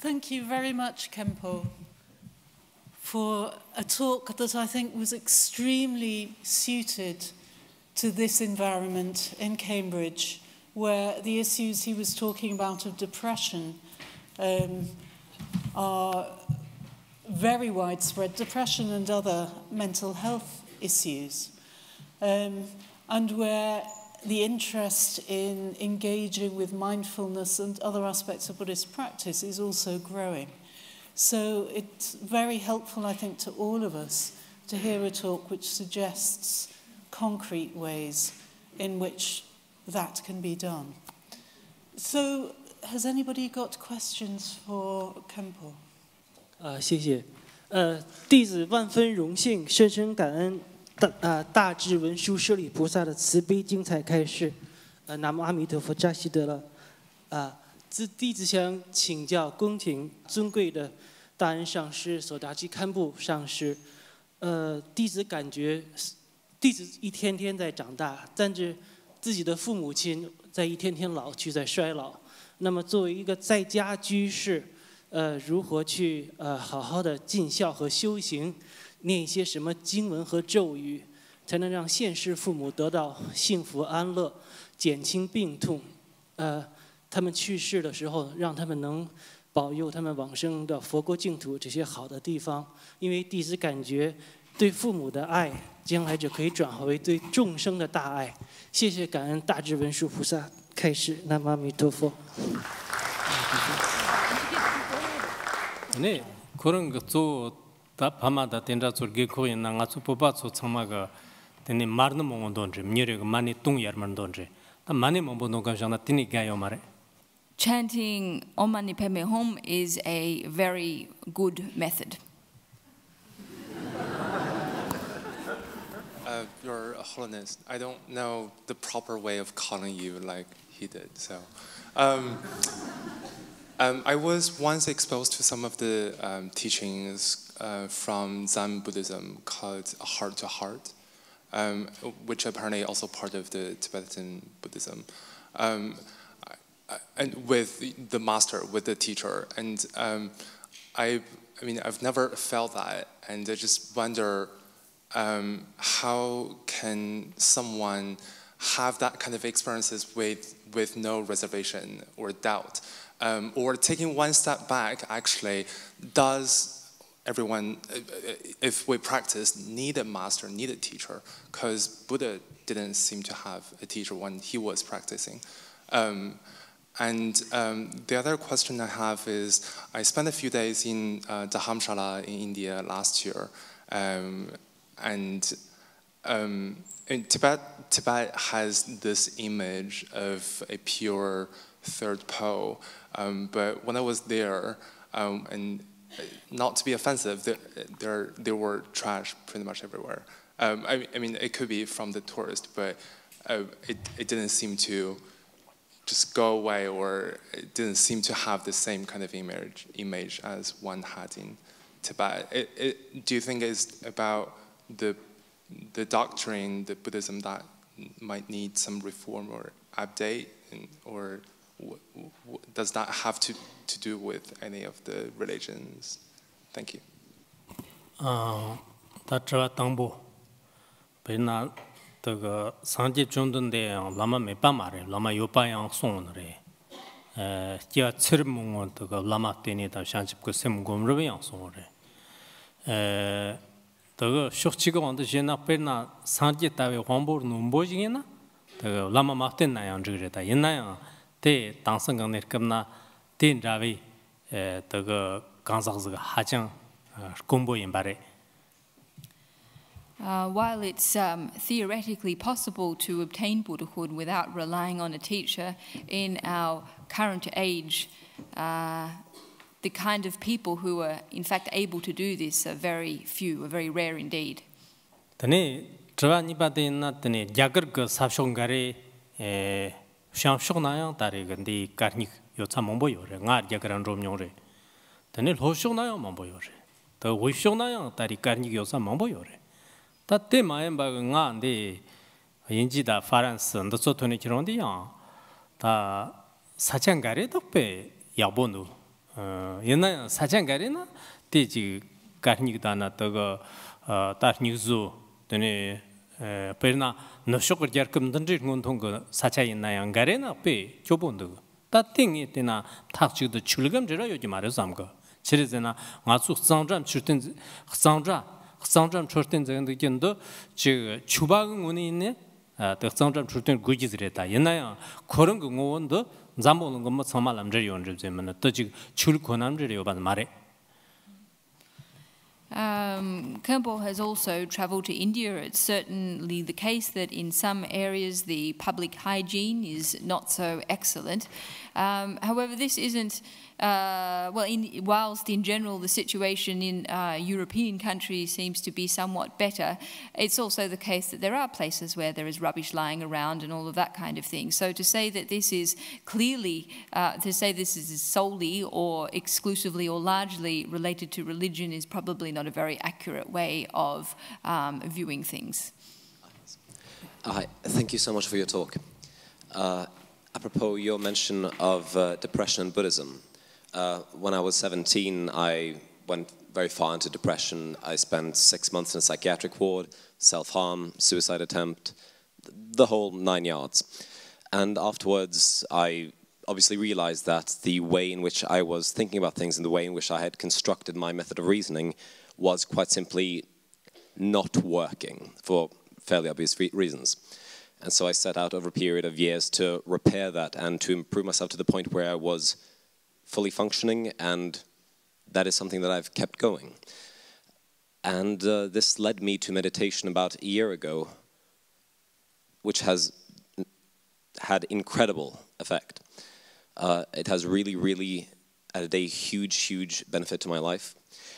Thank you very much, Kempo, for a talk that I think was extremely suited to this environment in Cambridge, where the issues he was talking about of depression are very widespread, depression and other mental health issues, and where the interest in engaging with mindfulness and other aspects of Buddhist practice is also growing. So it's very helpful, I think, to all of us to hear a talk which suggests concrete ways in which that can be done. So has anybody got questions for Kempo? 谢谢。弟子万分荣幸，深深感恩大智文殊舍利菩萨的慈悲精彩开示。南无阿弥陀佛，扎西德了。弟子想请教恭请尊贵的大恩上师索达基堪布上师。弟子感觉，弟子一天天在长大，但是自己的父母亲在一天天老去，在衰老。那么作为一个在家居士，如何去好好的尽孝和修行？ 念一些什么经文和咒语，才能让现世父母得到幸福安乐，减轻病痛？他们去世的时候，让他们能保佑他们往生的佛国净土这些好的地方。因为弟子感觉，对父母的爱，将来就可以转化为对众生的大愛。谢谢感恩大智文殊菩萨开示，南无阿弥陀佛。네, 그런 것도 다 밤마다 된다 소리 거기 나가서 뽑아서 참아가 되는 말는 뭐 돈지 미래가 많이 똥야만 돈지 다 많이 뭐 보는 거 전에 되니 가요 말에 Chanting Om Mani Padme Hum is a very good method. Your Holiness, I don't know the proper way of calling you like he did, so. I was once exposed to some of the teachings from Zen Buddhism called Heart to Heart, which apparently also part of the Tibetan Buddhism, and with the master, with the teacher. And I mean, I've never felt that, and I just wonder how can someone have that kind of experiences with no reservation or doubt? Or taking one step back, actually, does everyone, if we practice, need a master, need a teacher? Because Buddha didn't seem to have a teacher when he was practicing. The other question I have is, I spent a few days in Dharamshala in India last year, in Tibet has this image of a pure third pole, but when I was there, and not to be offensive, there were trash pretty much everywhere. I mean, it could be from the tourist, but it didn't seem to just go away, or it didn't seem to have the same kind of image as one had in Tibet. Do you think it's about the doctrine, the Buddhism, that might need some reform or update, or does that have to do with any of the religions? Thank you. 다트와 당보 베나 그 상제 정도인데 라마 메빠 말해 라마 요파양 송으래 기아 철몽은 그 라마 때니다 샹집고 셈곰르베양 송으래 그 쇼치가 원도 제나 베나 상제 따위 황보 논보징이나 그 라마 마텐나양 저래다 옛나양 대 당선강내 급나 된자위 그 강사스가 하장 공부인 바래 While it's theoretically possible to obtain Buddhahood without relying on a teacher, in our current age, the kind of people who are in fact able to do this are very few, are very rare indeed. 드네 저와니바데나 드네 야거그 삽숑가리 샹숑나양 다리 근데 까니 요참 뭐요래 nga 야거란 좀용래 드네 로숑나양 뭐요래 더 위숑나양 다리 까니 요참 뭐요래 다때 마엠바가 nga인데 인지다 파란스 ndso토니 키론디야 다 사창가리 덕배 야보누 옛날 사장 가리나 대지 가르니다나 더가 다르니즈 되네 페르나 너쇼거 자르금든지 군통거 사차이나양 가레나 페 교본도 다팅이 되나 탁지도 출금지라 요지 말해서암거 지르잖아 가수 상점 출된 상점 출된 전도 견도 저 주방은 운이 있네 더 상점 출된 구지들이다 옛날 그런 거 원도 잠보는 것뭐 정말 남들이 온주면 또 지금 출 권함들이 요반 말해 Campbell has also travelled to India. It's certainly the case that in some areas the public hygiene is not so excellent. However, this isn't, whilst in general the situation in European countries seems to be somewhat better, it's also the case that there are places where there is rubbish lying around and all of that kind of thing. So to say that this is clearly, to say this is solely or exclusively or largely related to religion is probably not a very accurate way of viewing things. Hi, thank you so much for your talk. Apropos your mention of depression and Buddhism, when I was 17, I went very far into depression. I spent 6 months in a psychiatric ward, self-harm, suicide attempt, the whole 9 yards. And afterwards, I obviously realized that the way in which I was thinking about things and the way in which I had constructed my method of reasoning was quite simply not working for fairly obvious reasons. And so I set out over a period of years to repair that and to improve myself to the point where I was fully functioning, and that is something that I've kept going. And this led me to meditation about a year ago, which has had incredible effect. It has really added a huge benefit to my life.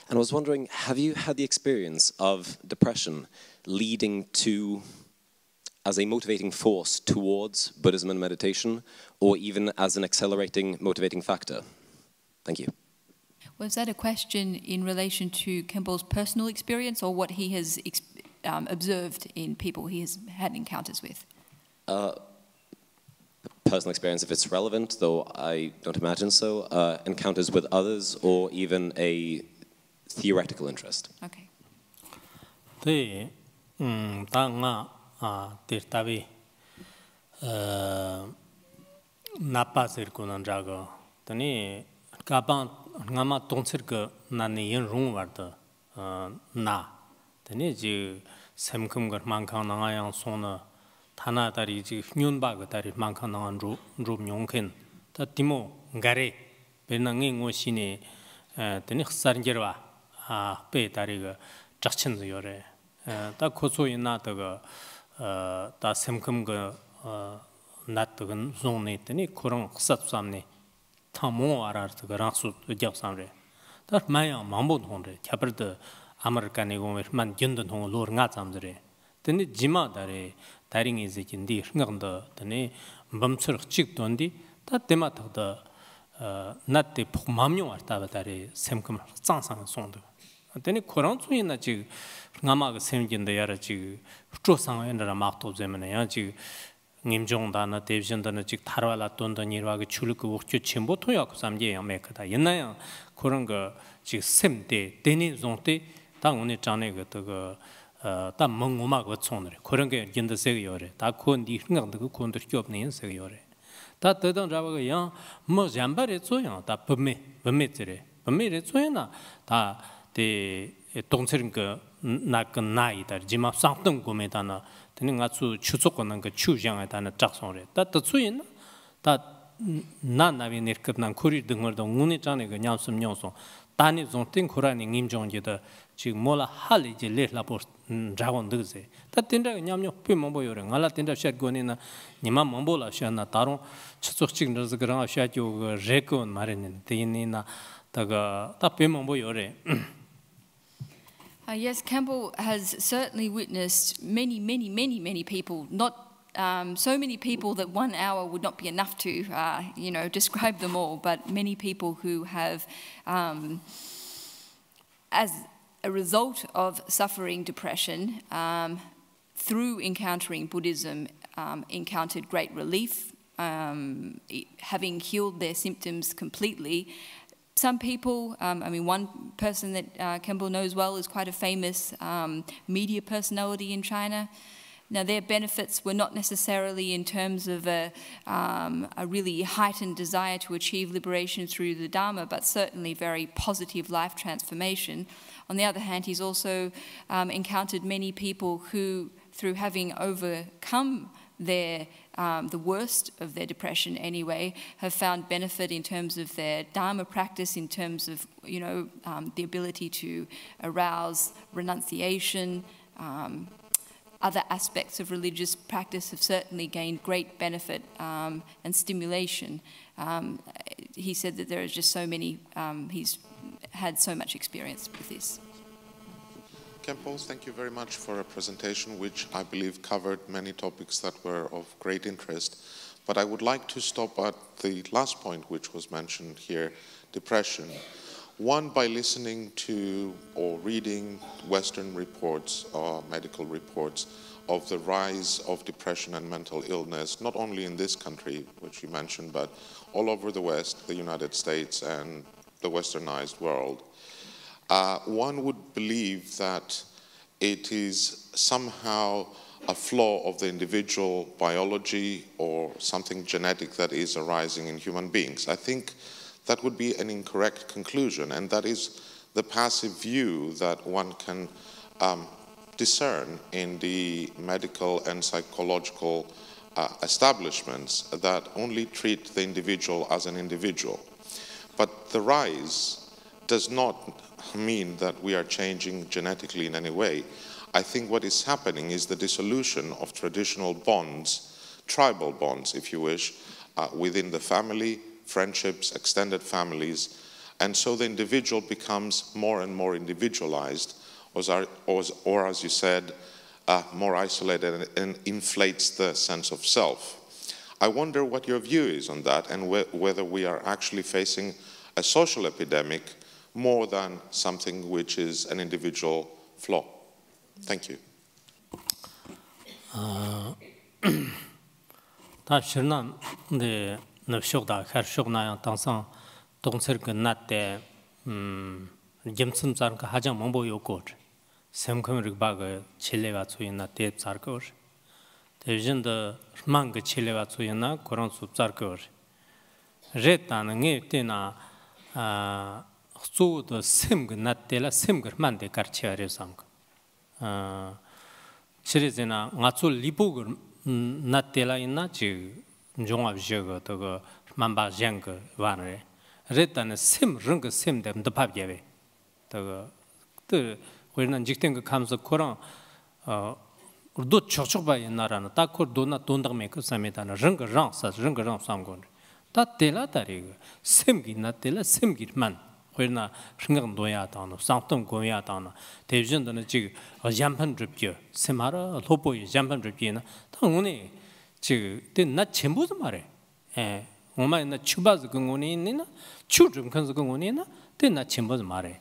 And I was wondering, have you had the experience of depression leading to, as a motivating force towards Buddhism and meditation, or even as an accelerating, motivating factor? Thank you. Was that a question in relation to Campbell's personal experience or what he has observed in people he has had encounters with? Personal experience, if it's relevant, though I don't imagine so, encounters with others, or even a theoretical interest. Okay. Tirtavi napasir kunan jago tani kapan ngama tonsir ke nani yen rung warda na tani ji semkum gar mankang nanga yang sona thana tari ji nyun ba ga tari mankang nanga ru nyongken ta timo ngare benangi ngosine tani khsar jerwa pe tari ga chakchen yore ta khoso ina ta 다 semkum ga natgan zone tani kurang khsat samne thamo arar ta rangsu jab samre ta maya mambo thonre khabar de america ne go man gynd thong lor nga samjre tani jima dare daring is jindi ngand tani bamchur chik dondi ta tema ta natte phomamyo arta dare semkum changsang songdo tani kurang chuina ji ngama가 생긴데 야라지 조상에나 막도 되면은 지 님종다나 대비전다나 지 타라라 돈도 니르와가 출고 워큐 침보토야 그 삼제 양매크다 옛날에 그런 거지 셈데 데니 종때 당 오늘 전에 그거 다 멍우마가 총을 그런 게 인도세가 요래 다 건디 흥강도 그 건도 없는 세가 요래 다 더던 잡아가 야뭐 잠바래 줘야 다 범매들에 범매래 줘야나 다대 동처럼 그 나건 나이다 지마 상동 고메다나 되는 아주 추적하는 그 추장에다나 작성을 했다 또 수인 다 나나비 내급난 코리 등을도 운이 전에 그 냠섬 녀소 단이 좀땡 코라니 임종제다 지금 몰라 할 이제 레라보 자원 드세 다 된다 냠녀 피면 보여래 알라 된다 샷고니나 니만 몸보라 샤나 다른 추적 찍는 그런 샤죠 레콘 말했는데 되니나 다가 다 피면 보여래 Yes, Campbell has certainly witnessed many people, not so many people that 1 hour would not be enough to, describe them all, but many people who have, as a result of suffering depression, through encountering Buddhism, encountered great relief, having healed their symptoms completely, some people, I mean, one person that Kempo knows well is quite a famous media personality in China. Now, their benefits were not necessarily in terms of a really heightened desire to achieve liberation through the Dharma, but certainly very positive life transformation. On the other hand, he's also encountered many people who, through having overcome the worst of their depression anyway, have found benefit in terms of their Dharma practice, in terms of, the ability to arouse renunciation. Other aspects of religious practice have certainly gained great benefit and stimulation. He said that there are just so many, he's had so much experience with this. Kempo, thank you very much for a presentation which I believe covered many topics that were of great interest. But I would like to stop at the last point which was mentioned here, depression. One, by listening to or reading Western reports or medical reports of the rise of depression and mental illness, not only in this country, which you mentioned, but all over the West, the United States, and the westernized world, one would believe that it is somehow a flaw of the individual biology or something genetic that is arising in human beings. I think that would be an incorrect conclusion, and that is the passive view that one can discern in the medical and psychological establishments that only treat the individual as an individual. But the rise does not mean that we are changing genetically in any way. I think what is happening is the dissolution of traditional bonds, tribal bonds, if you wish, within the family, friendships, extended families, and so the individual becomes more and more individualized, or as you said, more isolated, and inflates the sense of self. I wonder what your view is on that, and whether we are actually facing a social epidemic more than something which is an individual flaw. Thank you. 납쇼다 카르쇼나야 당상 동서그 나때 점슴 자르가 하자 몽보 요고 샘컴르 바가 칠레가 추이나 대 자르거 대진의 망그 칠레가 추이나 그런 수 자르거 레타는 게 때나 소도 샘그 나때라 샘그 만데 가르치아레 삼고 시리즈나 나출 리보그 나때라 있나 지 종합적으로 그 만바쟁그 와네 레타는 심 릉그 심됨 더 밥게베 또 우리는 직된 그 감서 그런 도 촉촉바이 나라는 딱그 돈나 돈다메 그 사메다는 릉그 랑사 릉그 랑 삼고 다 텔라다리 심기 나텔라 심기만 우리나 생각 놓야다는 상동 고야다는 대전도는 지금 잠판 줍죠 세마라 로보이 잠판 줍기는 당연히 지금 나 전부도 말해. 엄마는 추바즈 근원이 있나? 추좀 컨스 근원이 있나? 나 전부도 말해.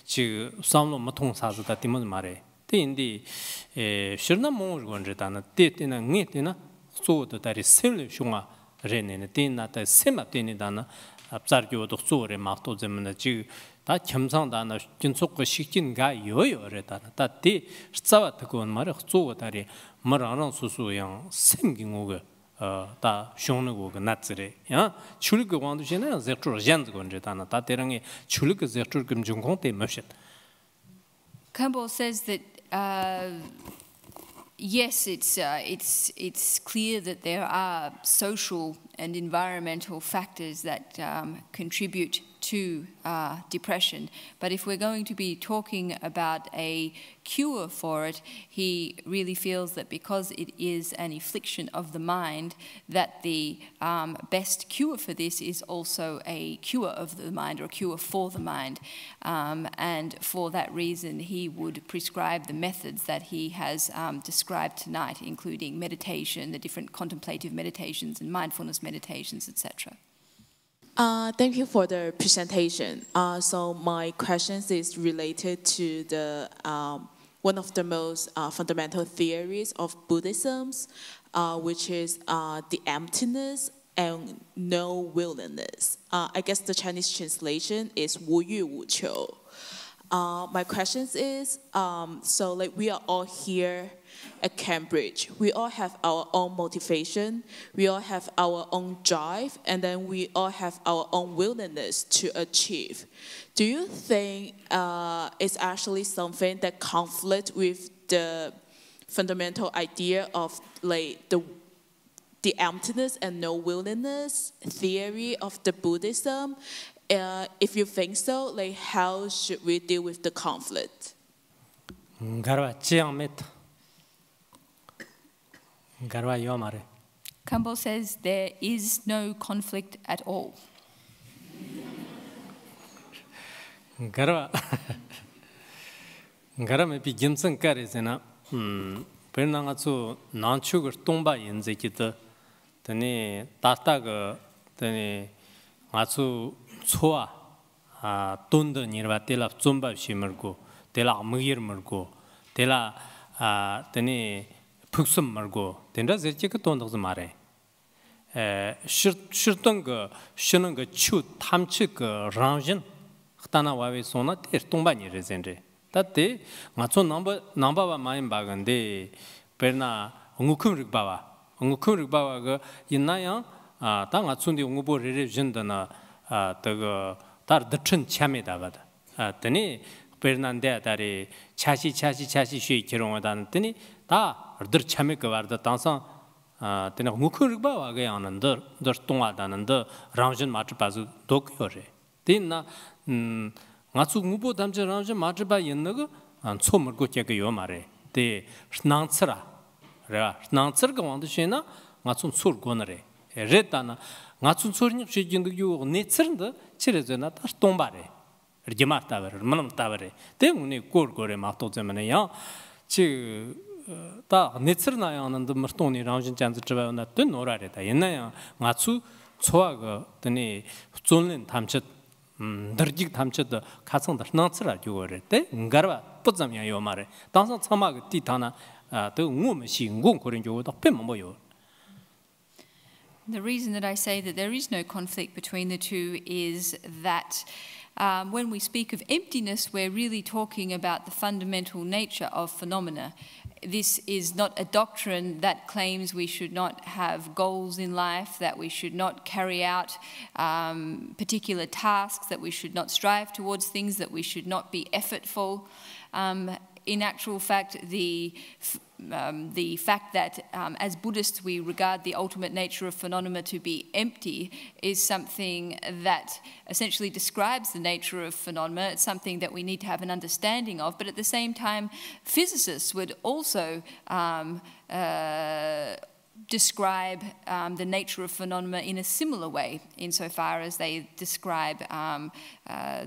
지금 싸움로 뭐 통사즈다 때문에 말해. 인디 실나 뭐 건지다는 때때는 녜때나 소도 다리 셀 흉아 레네네 때나다 세마 때니다나 앞자르교도 소레 막도 때문에 지금 다 겸상다나 진속거 식진가 요요래다나 다티 스자와 듣고는 말에 소다리 머라랑 수수양 생긴고가 다 쇼는고가 나츠레 야 출그 관두시나 제트로 젠즈 건제다나 다 대랑에 출그 제트로 금중공대 머신 Campbell says that yes, it's clear that there are social and environmental factors that contribute to depression. But if we're going to be talking about a cure for it, he really feels that because it is an affliction of the mind, that the best cure for this is also a cure of the mind or a cure for the mind. And for that reason, he would prescribe the methods that he has described tonight, including meditation, the different contemplative meditations and mindfulness meditations, etc. Thank you for the presentation. So my questions is related to the one of the most fundamental theories of Buddhism, which is the emptiness and no willingness. I guess the Chinese translation is 无欲无求. My question is, so like we are all here at Cambridge. We all have our own motivation. We all have our own drive, and then we all have our own willingness to achieve. Do you think it's actually something that conflicts with the fundamental idea of like the emptiness and no willingness theory of the Buddhism? If you think so, like how should we deal with the conflict? Campbell says there is no conflict at all. Garame pi gimsen kare zena pernanga chu nanchu gur tongba yenze kita tani tata ga tani ngachu choa tunda nirwa tela zomba shimergo tela amgir mergo tela tani puksum mergo tendra zerche ka tondog mare shirtong ga shinang ga chu tamchi ga ranjin htana wawe sona ter tongba nire zenre tate ngacho namba ba main bagande perna ngukum rikbawa ga inaya ta ngachundi ngubo rere jindana taga tar dchen chame dabada tani pernande tari chashi shui kirong dan tani ta rdr chame ka warda tansa tani ngukum rikbawa ga yanandar dar tonga dananda ranjin match bazu dokyore tinna ngachu ngubo damje ranjin match ba yennaga chomurgo chega yo mare te snangtsra ra snangtsr ga wand shena ngachu sur gonare retana ngachu surni shijindu yu netsrnda chirezena tar tombare rjemata ver manam tavare te uni gore ma to zemene ya chi ta netsrna yanand mrtoni ranjin chanz chwa na ten norare ta yenna ngachu choaga tani zonlen tamchet darjik tamchet katsang dar nantsra gyore te ngarwa putzamya yo mare tansa tsama ti tana te ngum shi ngum korin jo da pemmo yo. The reason that I say that there is no conflict between the two is that when we speak of emptiness, we're really talking about the fundamental nature of phenomena. This is not a doctrine that claims we should not have goals in life, that we should not carry out particular tasks, that we should not strive towards things, that we should not be effortful. In actual fact, the fact that as Buddhists we regard the ultimate nature of phenomena to be empty is something that essentially describes the nature of phenomena. It's something that we need to have an understanding of, but at the same time, physicists would also describe the nature of phenomena in a similar way, insofar as they describe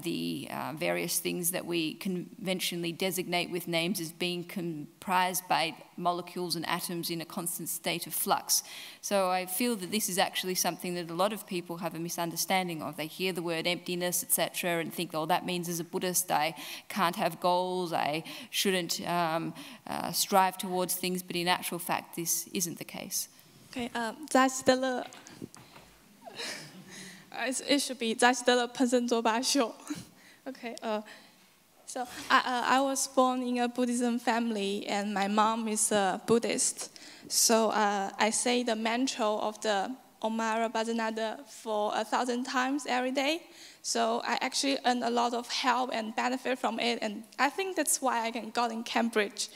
the various things that we conventionally designate with names as being comprised by molecules and atoms in a constant state of flux. So I feel that this is actually something that a lot of people have a misunderstanding of. They hear the word emptiness, etc., and think, oh, that means as a Buddhist I can't have goals, I shouldn't strive towards things, but in actual fact this isn't the case. Okay, it should be 扎西德勒喷身卓巴秀. Okay, so I was born in a Buddhism family and my mom is a Buddhist. So I say the mantra of the Omara Bhajanada for 1,000 times every day. So I actually earn a lot of help and benefit from it, and I think that's why I got in Cambridge.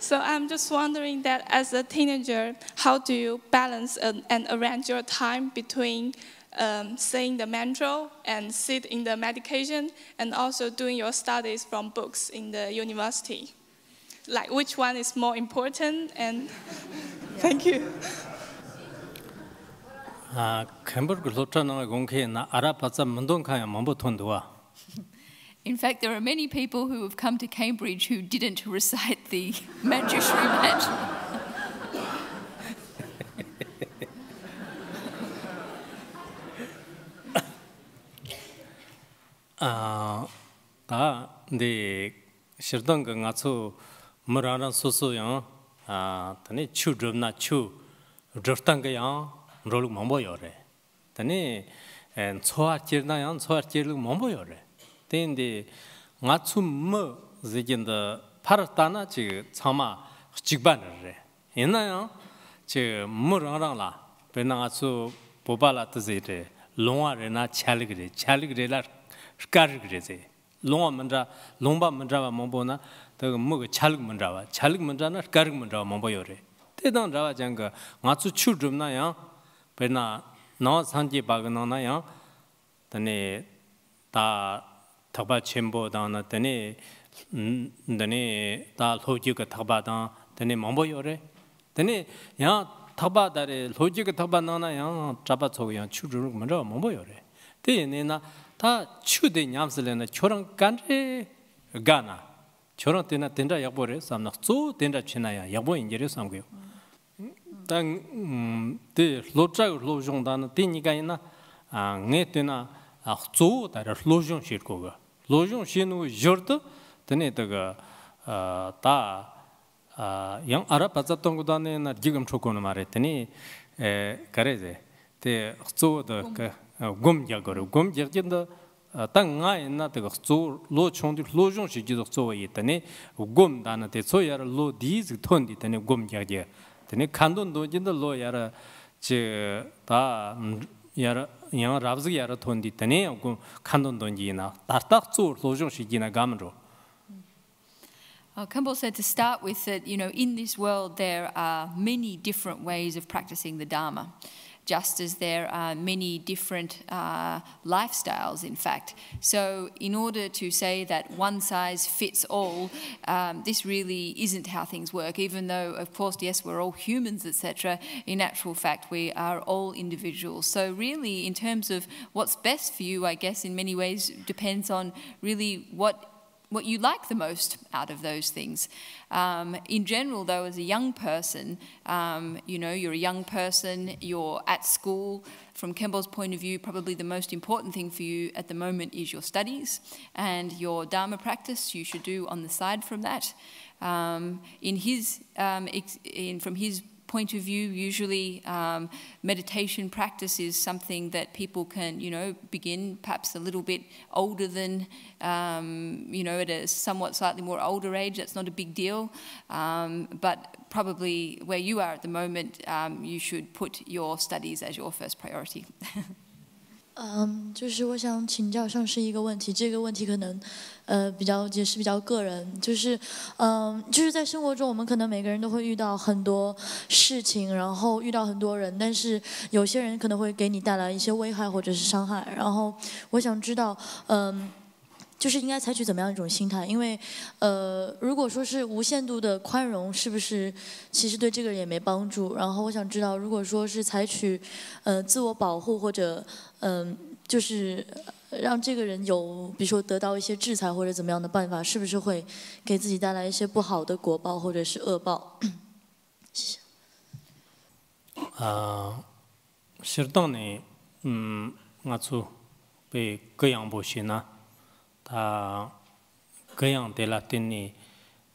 So I'm just wondering that as a teenager, how do you balance and arrange your time between saying the mantra and sit in the meditation and also doing your studies from books in the university? Like which one is more important? And thank you. In fact, there are many people who have come to Cambridge who didn't recite the Manjushri mantra. The Shirdang Gatsu Murana Susu Yang, Tani Chu Drumna Chu, driftan ga yang roluk mambo yore tani choar jirna yang choar jirlu mambo yore tende nga chu mo zigin da paratana ji chama jigban re ina yang ji mo rang rang la be na nga chu bobala tze de longwa re na chalig re la kar re ze longwa mandra longba mandra wa mambo na the mo chalig mandra na kar mandra mambo yore 대당 자와 장가 맞추 추름나야 베나 너 산지 바그나나야 드네 다 탁바 쳔보다나 드네 드네 다 로지가 탁바다 드네 몽보요레 드네 야 탁바다레 로지가 탁바나나야 잡아 초야 추르르 먼저 몽보요레 대네나 다 추데 냠슬레나 초랑 간제 가나 초랑 때나 된다 약보레 삼나 조 된다 치나야 약보 인제레 삼고요 당 로자고 로종다는 되니까이나 녜때나 조다를 로종 실고가 로종 신우 저도 되네다가 다양 알아 봤던 거다네나 지금 초코는 말했더니 그래제 때 조도 그 곰자거로 곰자긴다 땅아이나 되가 조 로총도 로종 시기도 조에 있더니 곰다는 때 소야를 로디즈 톤디 되네 곰자게 tene kandon dojin da lo yara che ta yara yang rabzi yara thondi tene ko kandon donji na tartak zu lojong shi gina gamro. Campbell said to start with that, in this world there are many different ways of practicing the Dharma, just as there are many different lifestyles, in fact. So in order to say that one size fits all, this really isn't how things work, even though, of course, yes, we're all humans, etc. In actual fact, we are all individuals. So really, in terms of what's best for you, I guess, in many ways, depends on really what you like the most out of those things. In general, though, as a young person, you're a young person, you're at school. From Campbell's point of view, probably the most important thing for you at the moment is your studies, and your Dharma practice you should do on the side from that. From his point of view, usually meditation practice is something that people can, begin perhaps a little bit older than, at a somewhat slightly more older age. That's not a big deal. But probably where you are at the moment, you should put your studies as your first priority. 就是我想请教上师一个问题，这个问题可能也是比较个人，就是在生活中我们可能每个人都会遇到很多事情，然后遇到很多人，但是有些人可能会给你带来一些危害或者是伤害，然后我想知道就是应该采取怎么样一种心态？因为如果说是无限度的宽容，是不是其实对这个人也没帮助？然后我想知道，如果说是采取自我保护或者就是让这个人有比如说得到一些制裁或者怎么样的办法，是不是会给自己带来一些不好的果报或者是恶报？谢谢。适当的我处被各样不行呢。 다 그냥 될라더니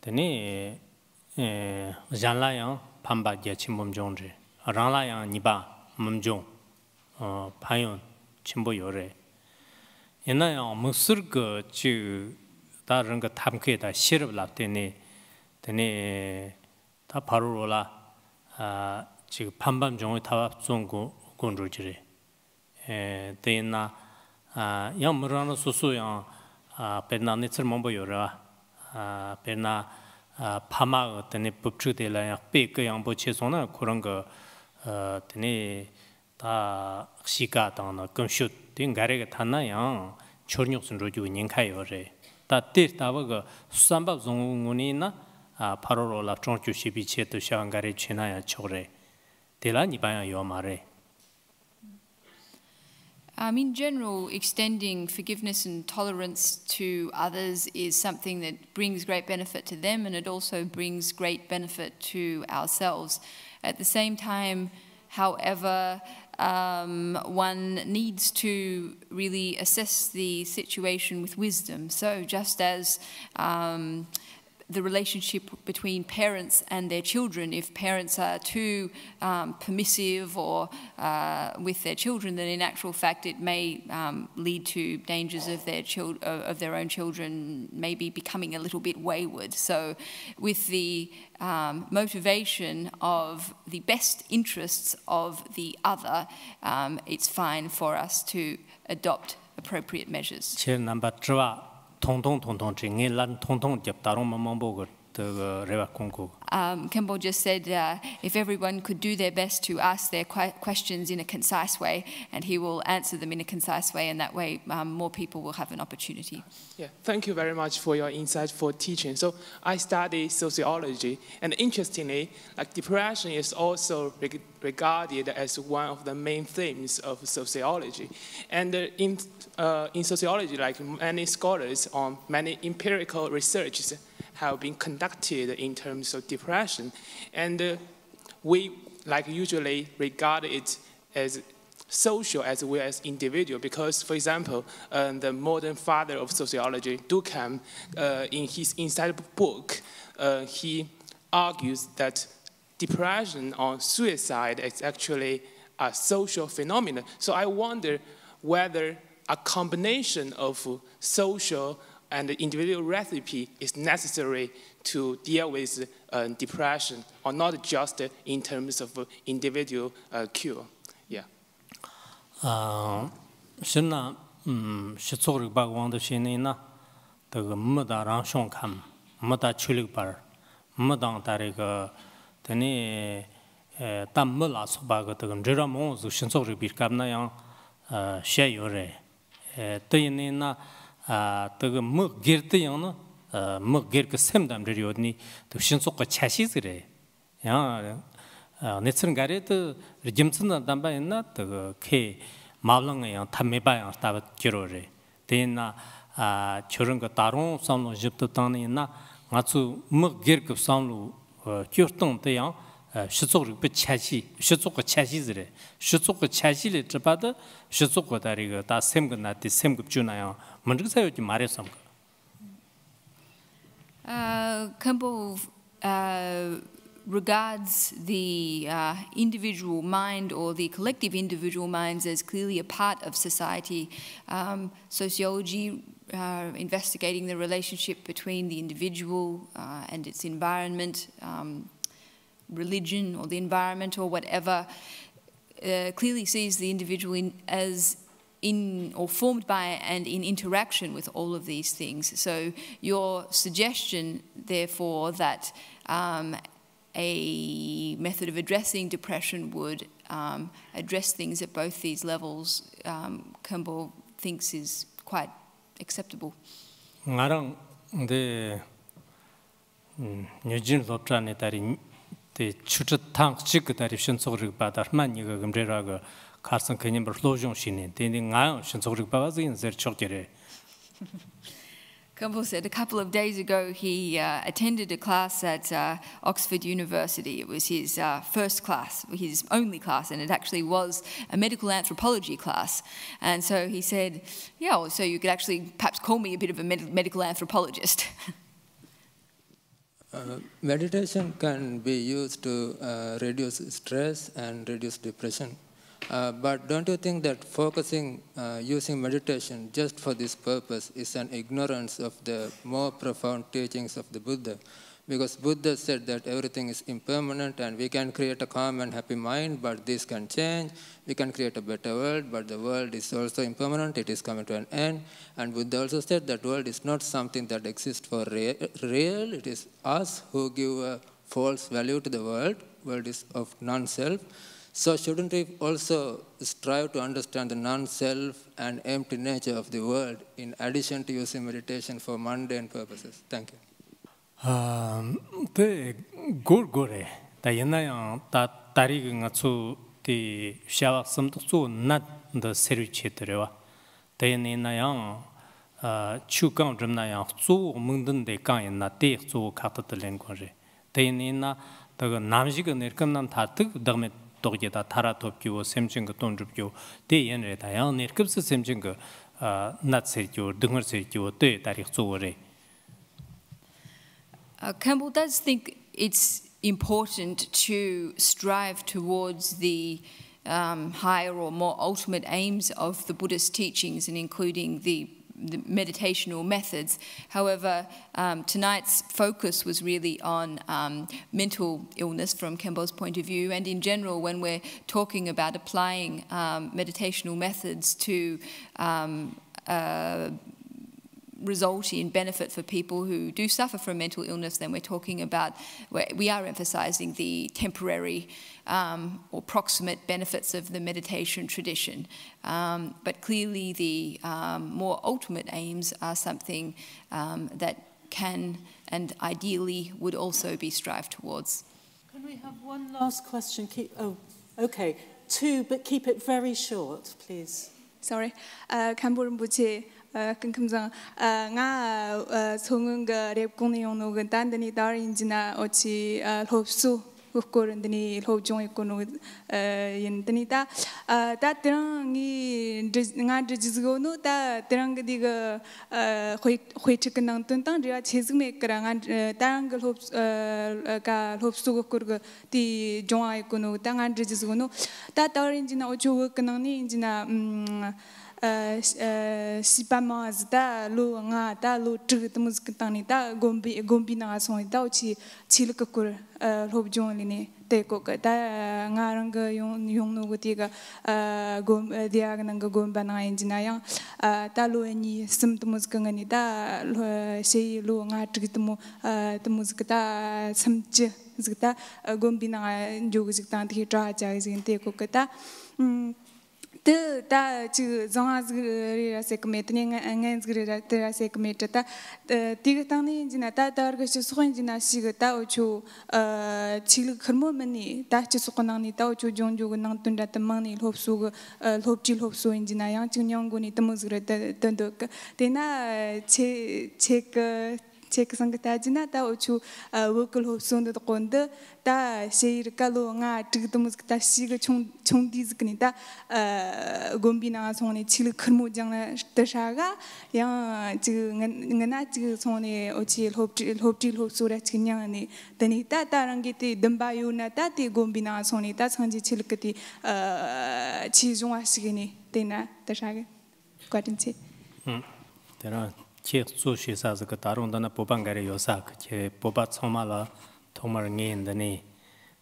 되니 잔라양 판바게 침범종지 랑라양 니바 몸종 파연 침보 요래 옛날에 무슨 지 다른 거 탐케다 시럽랍더니 되니 다 바로라 지금 판밤종의 타압 종고 건조지래 되나 양무라는 소소양 페나 네처 몸보요라 페나 파마 때문에 법칙들이야 빼그 양보 최소나 그런 거 때문에 다 시가당나 금쇼 딩가래가 타나양 초력순으로 주인카요래 다 때다가 수산밥 종군이나 파로로라 총주시비체도 샹가래 지나야 초래 대란이 봐야 요 말에 In general, extending forgiveness and tolerance to others is something that brings great benefit to them, and it also brings great benefit to ourselves. At the same time, however, one needs to really assess the situation with wisdom. So just as the relationship between parents and their children. If parents are too permissive or with their children, then in actual fact it may lead to dangers of their own children maybe becoming a little bit wayward. So with the motivation of the best interests of the other, it's fine for us to adopt appropriate measures. Kempo just said if everyone could do their best to ask their questions in a concise way, and he will answer them in a concise way, and that way more people will have an opportunity. Yeah, thank you very much for your insightful teaching. So I study sociology, and interestingly, like depression is also regarded as one of the main themes of sociology. And in sociology, like many scholars on many empirical researches have been conducted in terms of depression, and we like usually regard it as social as well as individual, because, for example, the modern father of sociology, Durkheim, in his inside book, he argues that depression or suicide is actually a social phenomenon. So I wonder whether a combination of social and the individual recipe is necessary to deal with depression, or not just in terms of individual cure. Yeah. Shina shitsog bagwang de shinina the mada rang shong kam mada chulik bar madang tarega tani tam mala sobaga de jera mo zu shitsog bir kamna yang she yore tayinina the mug girte yang mug girk semdam jeriodni to shitsog ka chashizre ya netsen garet jimtsen damba inna the ke 마블랑에 탐메바야 따바 기로레 데나 저런 거 다른 상로 집도 땅이나 맞추 먹게급 상로 교통대양 시속을 비차시 시속과 차시들에 시속과 차시를 접하다 시속과 다리가 다 샘거 나티 샘급 주나요 먼저 사요지 말했어 Campbell regards the individual mind or the collective individual minds as clearly a part of society. Sociology, investigating the relationship between the individual and its environment, religion or the environment or whatever, clearly sees the individual as in or formed by and in interaction with all of these things. So your suggestion, therefore, that a method of addressing depression would address things at both these levels, Campbell thinks is quite acceptable. 나랑 근데 뉴진 롭트라네 다리 대 추트탕 찍다리 신속을 받아만 이거 금제라고 가서 그냥 로종 신이 되는 가 신속을 받아서 인ser 적게래. Campbell said a couple of days ago he attended a class at Oxford University. It was his first class, his only class, and it actually was a medical anthropology class. And so he said, yeah, well, so you could actually perhaps call me a bit of a medical anthropologist. Meditation can be used to reduce stress and reduce depression. But don't you think that focusing, using meditation just for this purpose is an ignorance of the more profound teachings of the Buddha? Because Buddha said that everything is impermanent and we can create a calm and happy mind, but this can change. We can create a better world, but the world is also impermanent. It is coming to an end. And Buddha also said that world is not something that exists for real. It is us who give a false value to the world. World is of non-self. So shouldn't we also strive to understand the non-self and empty nature of the world in addition to using meditation for mundane purposes? Thank you. The good the yana that tarig to the shower some to not the sericheterewa. The yana chukam drumnaya so mundan de kain na te so kata the language. The yana the namjig nerkamnan tatuk damet. 도게다 타라톱교 샘징거 돈줍교 대연에 다양 ner급스 샘징거 natser교 등을ser교 때 다리 쪼어레 Campbell does think it's important to strive towards the higher or more ultimate aims of the Buddhist teachings, and including the meditational methods. However, tonight's focus was really on mental illness from Campbell's point of view, and in general, when we're talking about applying meditational methods to result in benefit for people who do suffer from mental illness, then we're talking about, we are emphasizing the temporary or proximate benefits of the meditation tradition. But clearly the more ultimate aims are something that can and ideally would also be strived towards. Can we have one last question? Okay, 2, but keep it very short, please. Sorry, Cambodia. Kamzang nga songung ga rep kong yung no gan tan dani dar injina ochi lobsu ukor dani lobjong ekono yin dani ta terang ni nga jizgo no ta terang di ga khoi chikanang tuntang ria chezig me krang tarang ga lobsu ukor ga ti jong ekono ta nga jizgo no ta dar injina ochi kanang ni injina sipama azda lu nga ta lu chig tmus kitani ta gombi na so ta chi chilkakur lobjong ni te ko ta nga rang yung no goti ga gom dia ga nang gomba na injina yang ta lu ni sim tmus ka ngani ta sei lu nga chig tmus ta samje zita gombi na jog zita ti tra ja zin te ko ta ta chu zonga zgre ra se kmet ni ngan zgre ra se kmet ta ti ta ni jina ta tar ga su khon jina si ga ta o chu chil khmo mani ta chu su khon ni ta o chu jong ju nang tun da ta mang ni lop su ga lop chil lop su jina yang chung nyong go ni ta mo zgre ta do ka te na check sangata jina ta o chu vocal lop su da kon da ta sheir kalo nga tigdmus ta siga chung diz kni ta gombi na sone chil khmo jang na ta shaga yang ji ngana ji sone ochi lop su ra chinyang ni tani ta rang gi ti damba yu na ta ti gombi na sone ta changji chil kti chi jong a sigini tena ta shaga kwatin che tera che su shi sa ga tarung da na popang gare yosa che popa choma la tomar ngin dani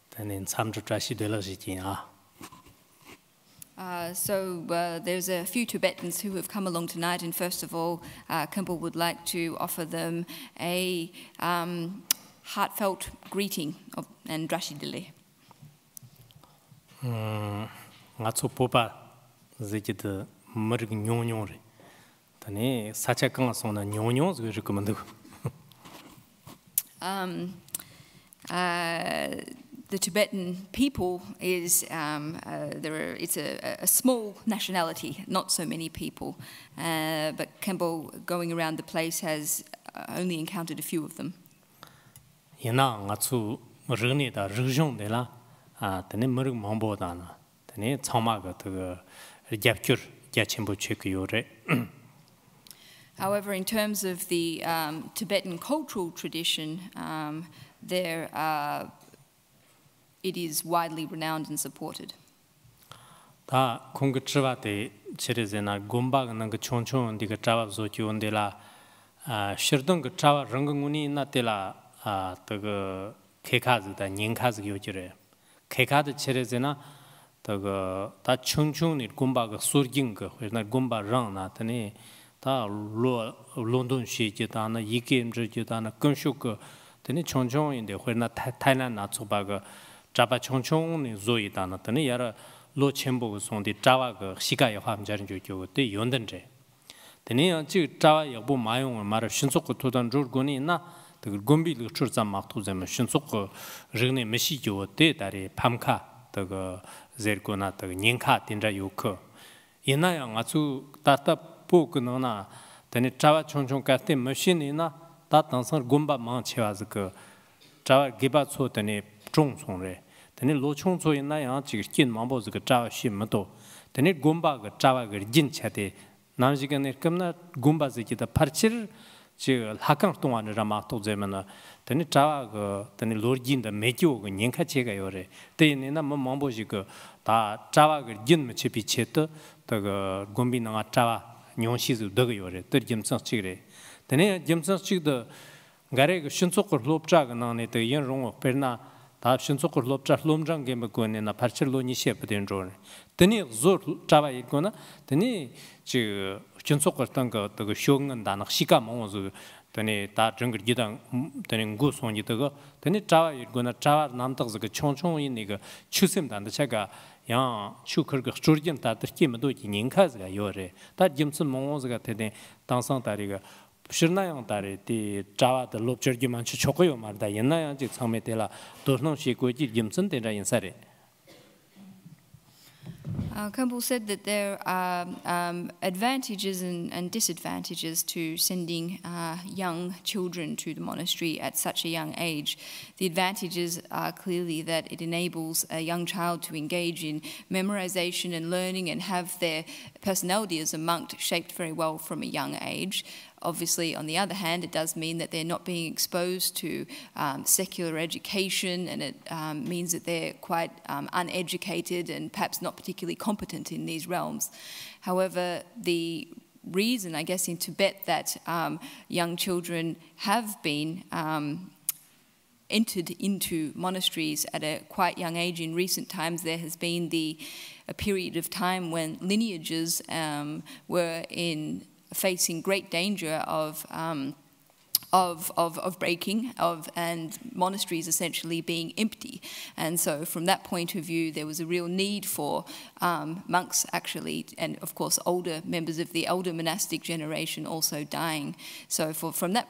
tani samju trashi de la ji So there's a few Tibetans who have come along tonight, and first of all, Campbell would like to offer them a heartfelt greeting and drashi dile. Ngatsu popa zikid merg nyong re. Tani sacha kang sona nyong zge recommend. The Tibetan people is it's a small nationality, not so many people, but Campbell, going around the place, has only encountered a few of them. Yana ngatsu rene da rjong de la tani merg mambo da na tani chama ga de gyapkyur gyachembo chek yore. However, in terms of the Tibetan cultural tradition, it is widely renowned and supported. Ta kong chwa de cherezena gomba ga nang chongchong diga chawa zo kyun de la shirdong ga chawa rangnguni na de la de kekaz da nyingkaz gyo jire kekad cherezena de ta chongchong ni gomba ga surjing ga na gomba rang na tani ta lo london shi ji da na yikem ji da na konshu ga tani chongchong in de na thailand na choba ga Java chongchong ni zoi dana tani yara lo chenbo song di Java ga shiga ya hwa mjarin jo kyo de yondan je. Tani ya ji Java ya bu ma yong ma ra shinsok ko todan jor go ni na de gombi lu chur zam mak tu zam shinsok ko rigne me shi jo de dari pamka de ga zer go na de nin ka tin ra yo ko. Ina ya nga chu ta ta po ko na tani Java chongchong ka te machine ni na ta tang sang gomba ma chewa z ko Java giba cho tani zhong song re tani lo chong zo yin na yang ji jin ma bo zge zha shi me do tani gomba ge zha wa ge jin cha de nam ji ge ne kem na gomba zi ji da par chir 这个拉康东啊，这嘛都在么呢？等你查个，等你罗金的没叫个人看这个有嘞，对你那么忙不这个，他查个人么去比切的，这个公民那个查娘西就这个有嘞，对人生这个嘞，等你人生这个，个人个迅速个落查个那呢，对人容易被那。他迅速个落查落张给么过呢？那拍起落你些不点着呢？等你做查吧一个呢？等你这个迅速个当个这个小人大那西干么子？等你打整个一档，等你过送你这个，等你查吧一个呢？查吧难得这个长长的那个出生单的这个，像出口个主人打的这么多人开这个有嘞，但今次么这个等你当上打这个。是那样的的，查的落脚就蛮去巧克力嘛，但是那样就上面的了，都能学过去，认真的在认识的。Campbell said that there are advantages and disadvantages to sending young children to the monastery at such a young age. The advantages are clearly that it enables a young child to engage in memorization and learning and have their personality as a monk shaped very well from a young age. Obviously, on the other hand, it does mean that they're not being exposed to secular education, and it means that they're quite uneducated and perhaps not particularly competent in these realms. However, the reason, I guess, in Tibet that young children have been entered into monasteries at a quite young age in recent times, there has been a period of time when lineages were facing great danger of breaking, and monasteries essentially being empty. And so from that point of view, there was a real need for monks actually, and of course older members of the older monastic generation also dying. So from that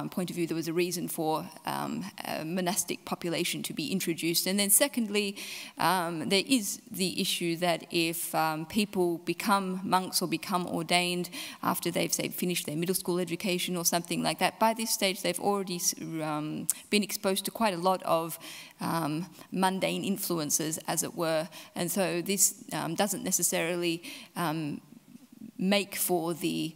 point of view, there was a reason for a monastic population to be introduced. And then secondly, there is the issue that if people become monks or become ordained after they've, say, finished their middle school education or something like that, by this stage they've already been exposed to quite a lot of mundane influences, as it were, and so this doesn't necessarily make for the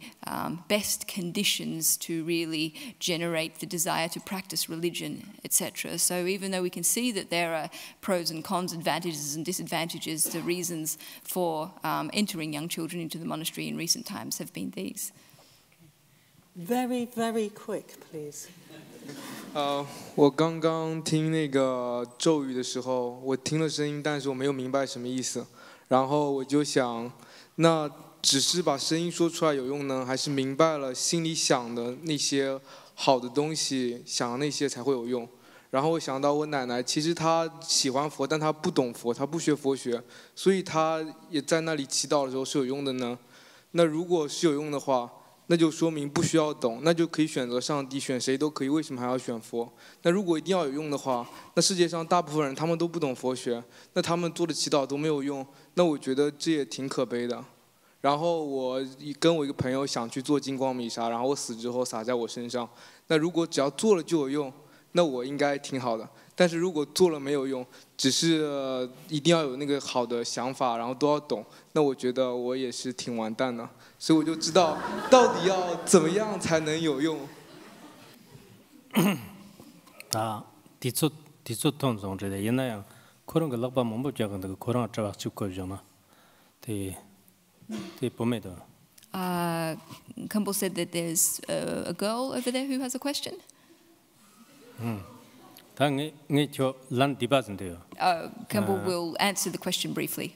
best conditions to really generate the desire to practice religion, etc. So even though we can see that there are pros and cons, advantages and disadvantages, the reasons for entering young children into the monastery in recent times have been these. Very, very quick, please. 我刚刚听那个咒语的时候，我听了声音，但是我没有明白什么意思。然后我就想，那只是把声音说出来有用呢，还是明白了心里想的那些好的东西，想的那些才会有用？然后我想到我奶奶，其实她喜欢佛，但她不懂佛，她不学佛学，所以她也在那里祈祷的时候是有用的呢。那如果是有用的话，那就说明不需要懂，那就可以选择上帝，选谁都可以，为什么还要选佛？那如果一定要有用的话，那世界上大部分人他们都不懂佛学，那他们做的祈祷都没有用，那我觉得这也挺可悲的。然后我跟我一个朋友想去做金光弥撒，然后我死之后撒在我身上。那如果只要做了就有用，那我应该挺好的。但是如果做了没有用，只是一定要有那个好的想法，然后都要懂，那我觉得我也是挺完蛋的。所以我就知道到底要怎么样才能有用。다 디초톤 정도에 옛날에 그런 거 럭바 못 보자고 그 그런 거 찍고 잖아. 네 봄에도. Campbell said that there's a girl over there who has a question. 당에 저란 디바진데요. Campbell will answer the question briefly.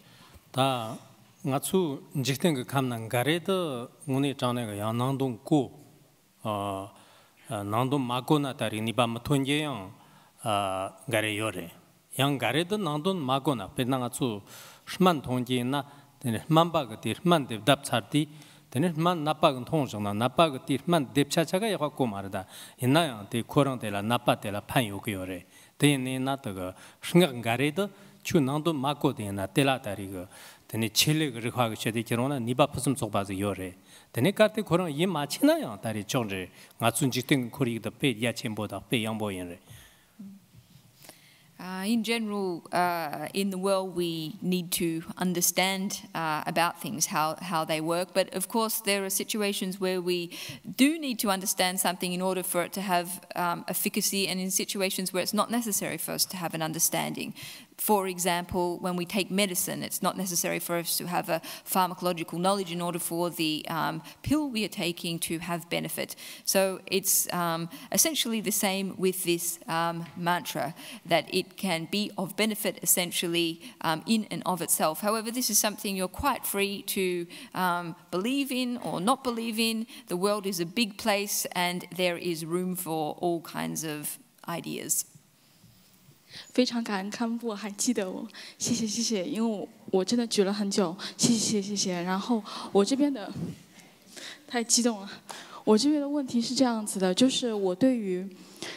다 나추 직된 그 감난 가래도 문에 전에가 양난동 고 난동 마고나 다리 니밤 톤제요 가래 요래 양 가래도 난동 마고나 베나가추 스만 통제나 만바가디 만데 답차디 되는 만 나빠근 통정나 나빠가디 만 뎁차차가 야고 말다 있나요? 데 코랑데라 나빠데라 판요고요래 되네 나다가 생각 가래도 추난동 마고데나 텔라다리가 되네 첼레를 하고 셔디 결혼나 니바 푸슴 속바서 요래 되네 카테 코랑 이 마치나요 다리 정제 나춘직된 코리도 배 야침보다 배 양보인래. In general, in the world, we need to understand about things, how they work. But of course, there are situations where we do need to understand something in order for it to have efficacy, and in situations where it's not necessary for us to have an understanding. For example, when we take medicine, it's not necessary for us to have a pharmacological knowledge in order for the pill we are taking to have benefit. So it's essentially the same with this mantra, that it can be of benefit essentially in and of itself. However, this is something you're quite free to believe in or not believe in. The world is a big place and there is room for all kinds of ideas. 非常感恩堪布还记得我，谢谢谢谢，因为我真的举了很久，谢谢谢谢。然后我这边的太激动了，我这边的问题是这样子的，就是我对于，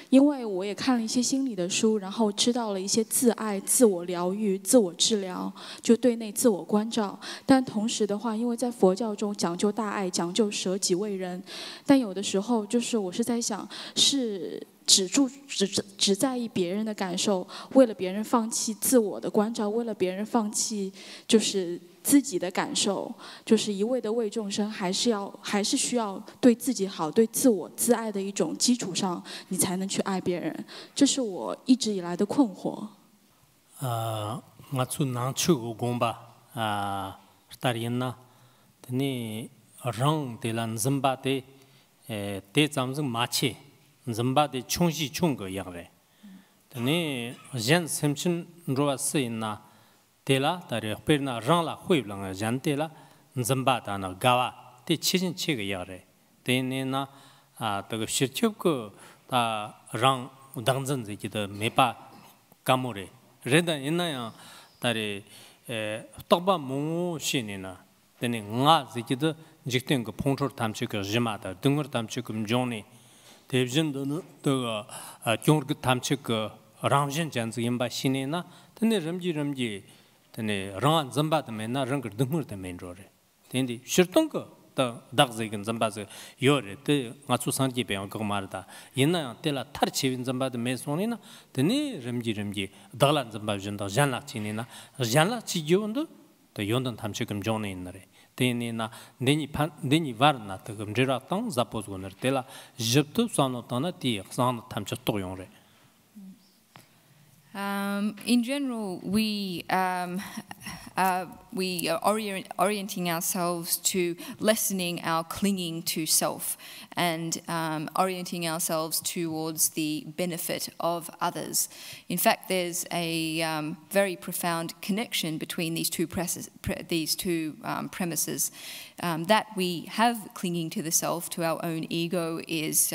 因为我也看了一些心理的书，然后知道了一些自爱、自我疗愈、自我治疗，就对内自我关照。但同时的话，因为在佛教中讲究大爱，讲究舍己为人，但有的时候就是我是在想是。只在意别人的感受，为了别人放弃自我的关照，为了别人放弃就是自己的感受，就是一味的为众生，还是需要对自己好，对自我自爱的一种基础上，你才能去爱别人。这是我一直以来的困惑。我做南区的工吧，大人呐，你让的人怎么的，得咱们马切。Zimbabwe chungshi chunga yagre. Tani jan semchin roa sina tela tari perna rangla huiblanga jan tela Zimbabwe na gawa te chichin chiga yagre. Tani na taga shirchubko ta rang dangzan zikida mepa kamure. Reda ina ya tari tokba mungu shini na tani nga zikida jiktenga pongchor tamchika jimata dungur tamchika mjoni. 대비전도 더 경력 탐측 그 람진 잔즈 임바 신이나 근데 럼지 근데 랑 잠바드면나 랑거 등물데 맨로레 근데 실동 거더 닥즈이근 잠바즈 요레 때 맞추 산지 배운 거 말다 옛날 때라 타르치빈 잠바드 메소니나 근데 럼지 달란 잠바준다 잔락치니나 잔락치 요온도 더 요던 탐측금 존에 있나레 Tenina deni varna tagum jiratang zapozgoner tela jibtu sanotana ti san tamcha toyonre. In general, we are orienting ourselves to lessening our clinging to self and orienting ourselves towards the benefit of others. In fact, there's a very profound connection between these two premises. That we have clinging to the self, to our own ego, is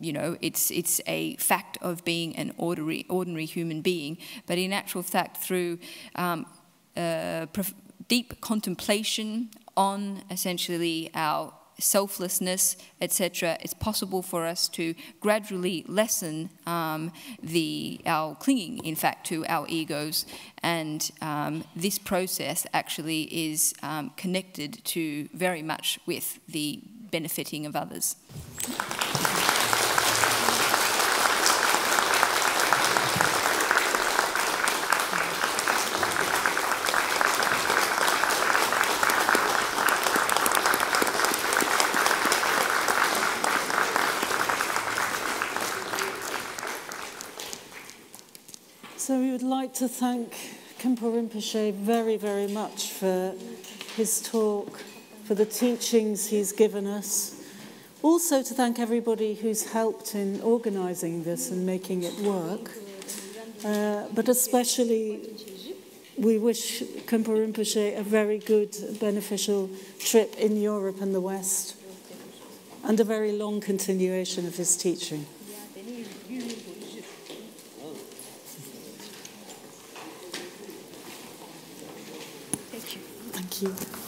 you know, it's a fact of being an ordinary human being. But in actual fact, through deep contemplation on essentially our selflessness, etc., it's possible for us to gradually lessen our clinging, in fact, to our egos. And this process actually is connected to very much with the benefiting of others. So we would like to thank Khenpo Rinpoche very, very much for his talk, for the teachings he's given us. Also to thank everybody who's helped in organising this and making it work. But especially we wish Khenpo Rinpoche a very good, beneficial trip in Europe and the West and a very long continuation of his teaching. Thank you.